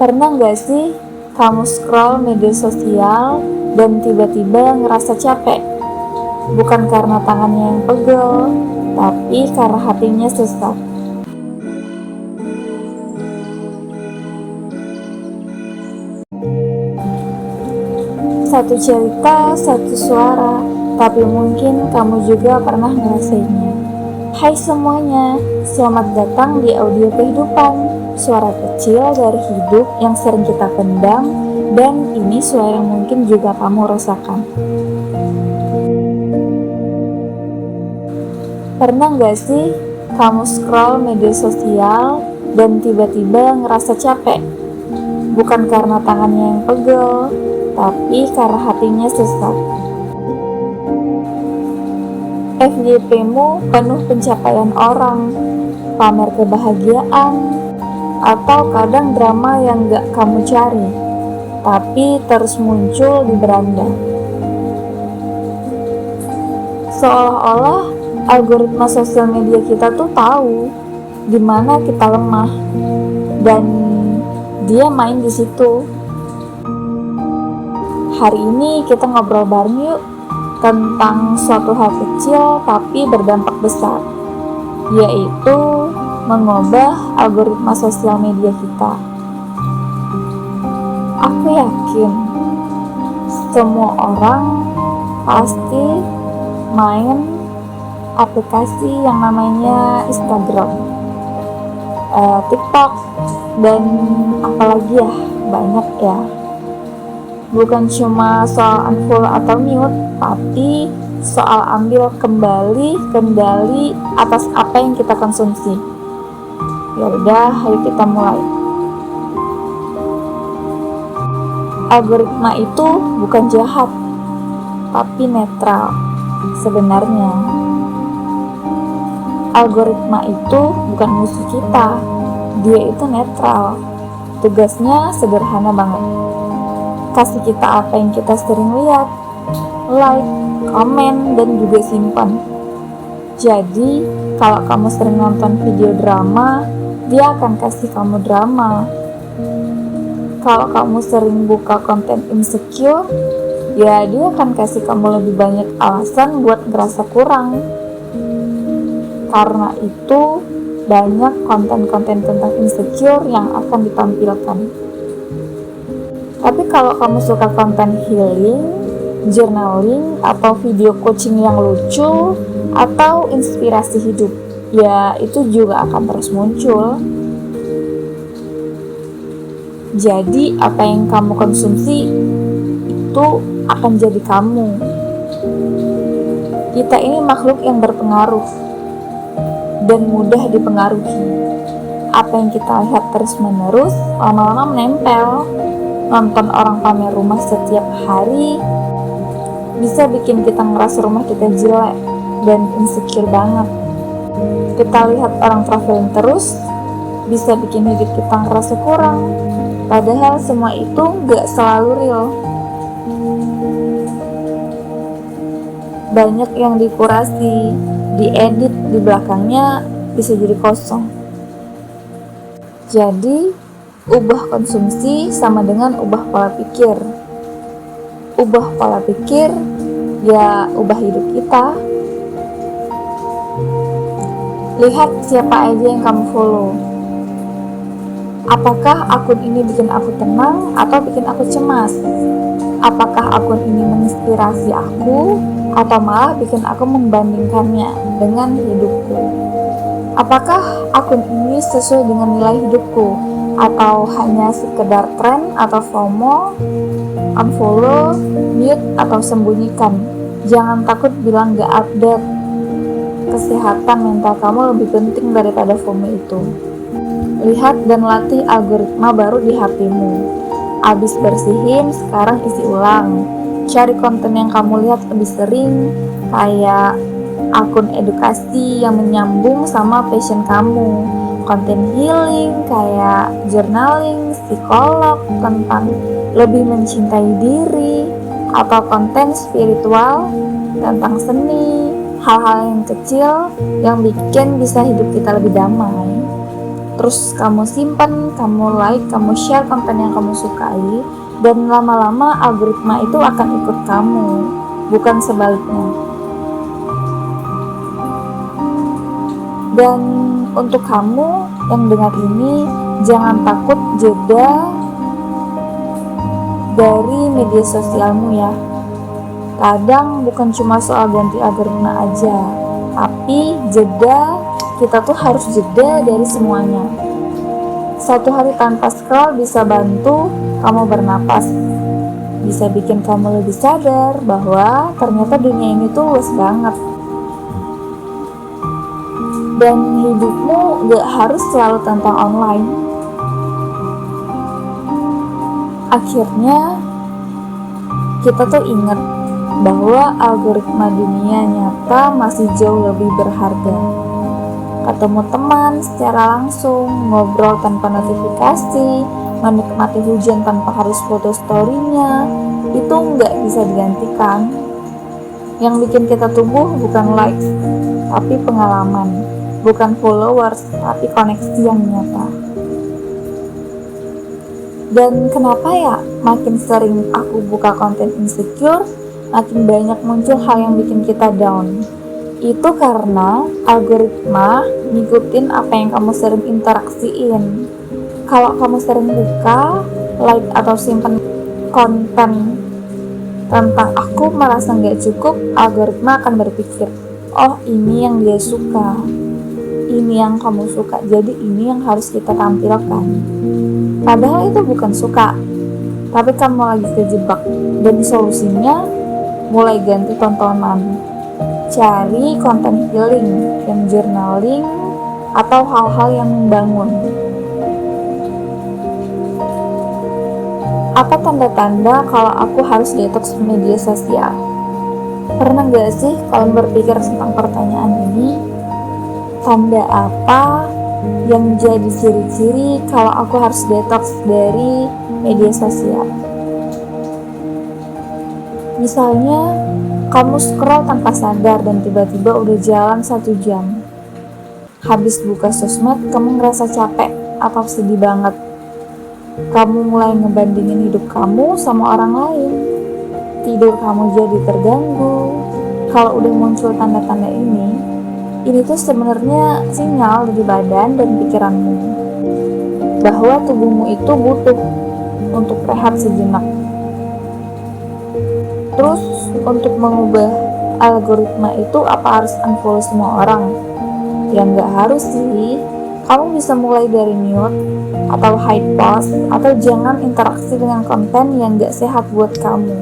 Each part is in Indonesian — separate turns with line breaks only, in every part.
Pernah nggak sih kamu scroll media sosial dan tiba-tiba ngerasa capek? Bukan karena tangannya yang pegel, tapi karena hatinya sesak. Satu cerita, satu suara, tapi mungkin kamu juga pernah ngerasainnya. Hai semuanya, selamat datang di audio kehidupan. Suara kecil dari hidup yang sering kita pendam, dan ini suara yang mungkin juga kamu rasakan. Pernah gak sih kamu scroll media sosial dan tiba-tiba ngerasa capek? Bukan karena tangannya yang pegel, tapi karena hatinya sesak. FYP-mu penuh pencapaian orang, pamer kebahagiaan, atau kadang drama yang gak kamu cari, tapi terus muncul di beranda. Seolah-olah algoritma sosial media kita tuh tahu di mana kita lemah, dan dia main di situ. Hari ini kita ngobrol bareng yuk tentang suatu hal kecil tapi berdampak besar, yaitu mengubah algoritma sosial media kita. Aku yakin semua orang pasti main aplikasi yang namanya Instagram, TikTok, dan apalagi ya, banyak ya. Bukan cuma soal unfollow atau mute, tapi soal ambil kembali kendali atas apa yang kita konsumsi. Ya udah, ayo kita mulai. Algoritma itu bukan jahat, tapi netral. Sebenarnya, algoritma itu bukan musuh kita. Dia itu netral. Tugasnya sederhana banget. Kasih kita apa yang kita sering lihat, like, komen, dan juga simpan. Jadi, kalau kamu sering nonton video drama, dia akan kasih kamu drama. Kalau kamu sering buka konten insecure, ya dia akan kasih kamu lebih banyak alasan buat ngerasa kurang. Karena itu, banyak konten-konten tentang insecure yang akan ditampilkan. Tapi kalau kamu suka konten healing, journaling, atau video coaching yang lucu, atau inspirasi hidup, ya itu juga akan terus muncul. Jadi apa yang kamu konsumsi itu akan jadi kamu. Kita ini makhluk yang berpengaruh dan mudah dipengaruhi. Apa yang kita lihat terus menerus lama-lama menempel. Nonton orang pamer rumah setiap hari bisa bikin kita ngerasa rumah kita jelek dan insecure banget. Kita lihat orang traveling terus bisa bikin hidup kita ngerasa kurang, padahal semua itu gak selalu real. Banyak yang dikurasi, diedit, di belakangnya bisa jadi kosong. Jadi ubah konsumsi sama dengan ubah pola pikir. Ubah pola pikir, ya ubah hidup kita. Lihat siapa aja yang kamu follow. Apakah akun ini bikin aku tenang atau bikin aku cemas? Apakah akun ini menginspirasi aku atau malah bikin aku membandingkannya dengan hidupku? Apakah akun ini sesuai dengan nilai hidupku? Atau hanya sekedar tren atau FOMO, unfollow, mute, atau sembunyikan. Jangan takut bilang gak update. Kesehatan mental kamu lebih penting daripada FOMO itu. Lihat dan latih algoritma baru di HP-mu. Abis bersihin, sekarang isi ulang. Cari konten yang kamu lihat lebih sering, kayak akun edukasi yang menyambung sama passion kamu. Konten healing kayak journaling, psikolog tentang lebih mencintai diri, atau konten spiritual tentang seni, hal-hal yang kecil yang bikin bisa hidup kita lebih damai. terus kamu simpan, kamu like, kamu share konten yang kamu sukai, dan lama-lama algoritma itu akan ikut kamu, bukan sebaliknya. Dan untuk kamu yang dengar ini, jangan takut jeda dari media sosialmu ya. Kadang bukan cuma soal ganti algoritma aja, tapi jeda, kita tuh harus jeda dari semuanya. Satu hari tanpa scroll bisa bantu kamu bernapas, bisa bikin kamu lebih sadar bahwa ternyata dunia ini tuh luas banget. Dan hidupmu gak harus selalu tentang online. Akhirnya kita tuh ingat bahwa algoritma dunia nyata masih jauh lebih berharga. Ketemu teman secara langsung, ngobrol tanpa notifikasi, menikmati hujan tanpa harus foto story-nya, itu nggak bisa digantikan. Yang bikin kita tumbuh bukan likes, tapi pengalaman. Bukan followers, tapi koneksi yang nyata. Dan kenapa ya makin sering aku buka konten insecure, makin banyak muncul hal yang bikin kita down? Itu karena algoritma ngikutin apa yang kamu sering interaksiin. Kalau kamu sering buka, like atau simpen konten tentang aku merasa nggak cukup, algoritma akan berpikir, oh ini yang dia suka, ini yang kamu suka, jadi ini yang harus kita tampilkan. Padahal itu bukan suka, tapi kamu lagi kejebak. Dan solusinya mulai ganti tontonan, cari konten healing, yang journaling, atau hal-hal yang membangun. Apa tanda-tanda kalau aku harus detox media sosial? Pernah gak sih kalian berpikir tentang pertanyaan ini? Tanda apa yang jadi ciri-ciri kalau aku harus detox dari media sosial? Misalnya, kamu scroll tanpa sadar dan tiba-tiba udah jalan 1 jam. Habis buka sosmed, kamu ngerasa capek atau sedih banget. Kamu mulai ngebandingin hidup kamu sama orang lain. Tidur kamu jadi terganggu. Kalau udah muncul tanda-tanda ini tuh sebenarnya sinyal dari badan dan pikiranmu bahwa tubuhmu itu butuh untuk rehat sejenak. Terus untuk mengubah algoritma itu apa harus unfollow semua orang? Ya nggak harus sih. Kamu bisa mulai dari mute atau hide post, atau jangan interaksi dengan konten yang nggak sehat buat kamu.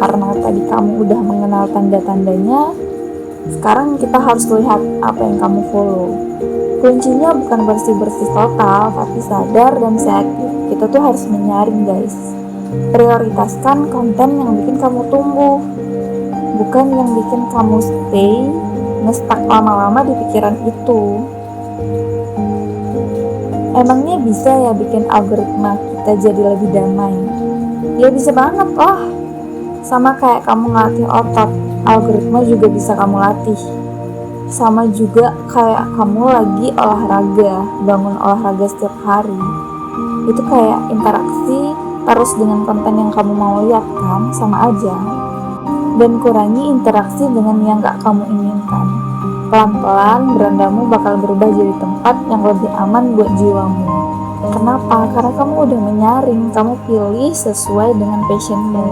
Karena tadi kamu udah mengenal tanda-tandanya, sekarang kita harus lihat apa yang kamu follow. Kuncinya bukan bersih-bersih total, tapi sadar dan selektif. Kita tuh harus menyaring guys. Prioritaskan konten yang bikin kamu tumbuh, bukan yang bikin kamu stay ngestak lama-lama di pikiran itu. Emangnya bisa ya bikin algoritma kita jadi lebih damai? Ya bisa banget lah. Sama kayak kamu ngelatih otot, algoritma juga bisa kamu latih. Sama juga kayak kamu lagi olahraga, bangun olahraga setiap hari. Itu kayak interaksi terus dengan konten yang kamu mau lihat kan, sama aja. Dan kurangi interaksi dengan yang gak kamu inginkan. Pelan-pelan berandamu bakal berubah jadi tempat yang lebih aman buat jiwamu. Kenapa? Karena kamu udah menyaring, kamu pilih sesuai dengan passionmu,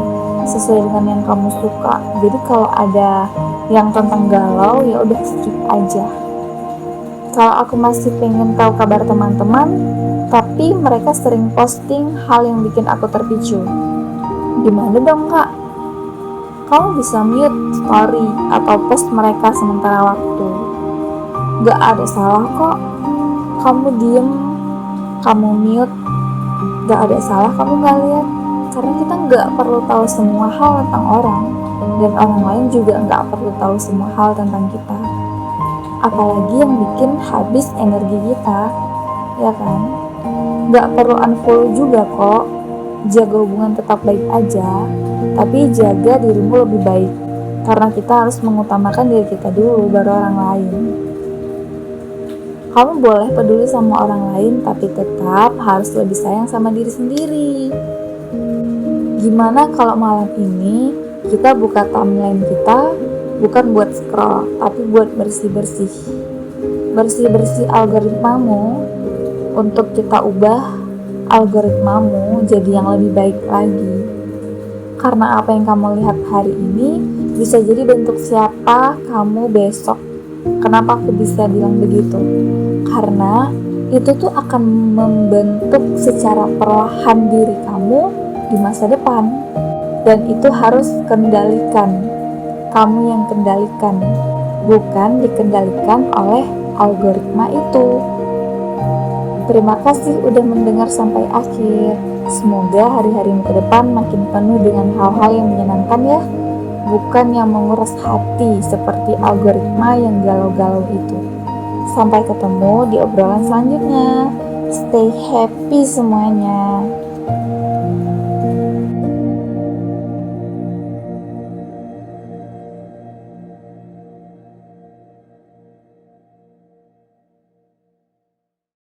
sesuai dengan yang kamu suka. Jadi kalau ada yang tentang galau, ya udah skip aja. Kalau aku masih pengen tahu kabar teman-teman, tapi mereka sering posting hal yang bikin aku terpicu, gimana dong kak? Kamu bisa mute story atau post mereka sementara waktu. Gak ada salah kok. Kamu diem, kamu mute, gak ada salah kamu gak lihat. Karena kita gak perlu tahu semua hal tentang orang, dan orang lain juga gak perlu tahu semua hal tentang kita. Apalagi yang bikin habis energi kita, ya kan? Gak perlu unfollow juga kok. Jaga hubungan tetap baik aja, tapi jaga dirimu lebih baik, karena kita harus mengutamakan diri kita dulu baru orang lain. Kamu boleh peduli sama orang lain, tapi tetap harus lebih sayang sama diri sendiri. Gimana kalau malam ini kita buka timeline kita bukan buat scroll, tapi buat bersih-bersih. Bersih-bersih algoritmamu untuk kita ubah algoritmamu jadi yang lebih baik lagi. Karena apa yang kamu lihat hari ini bisa jadi bentuk siapa kamu besok. Kenapa aku bisa bilang begitu? Karena itu tuh akan membentuk secara perlahan diri kamu di masa depan. Dan itu harus kendalikan. Kamu yang kendalikan, bukan dikendalikan oleh algoritma itu. Terima kasih udah mendengar sampai akhir. Semoga hari-harimu ke depan makin penuh dengan hal-hal yang menyenangkan ya, bukan yang menguras hati seperti algoritma yang galau-galau itu. Sampai ketemu di obrolan selanjutnya. Stay happy semuanya.